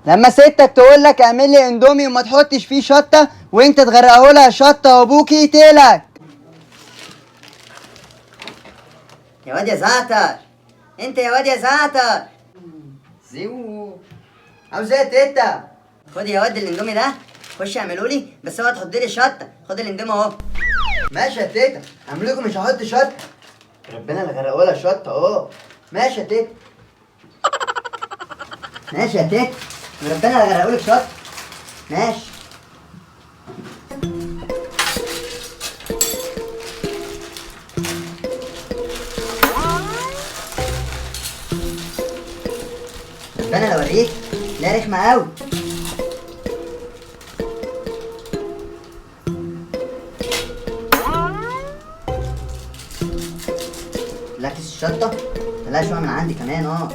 لما ستك تقول لك اعمل لي اندومي وما تحطش فيه شطه وانت تغرقه لها شطه وابوك يقتلك. يا واد يا زعتر، انت يا واد يا زعتر. زيو عاوز ايه يا تيتا؟ خد يا واد الاندومي ده، خش اعمله لي، بس اوعى تحط لي شطه. خد الاندومي اهو. ماشي يا تيتا، اعمل لكم مش هحط شطه. ربنا اللي غرقه لها شطه اهو. ماشي يا تيتا. ماشي يا تيت، ربنا اللي غرقهولك شطه. ماشي. ربنا لو اوريك، لا رخمه قوي. لا كيس الشطه، لا شويه من عندي كمان.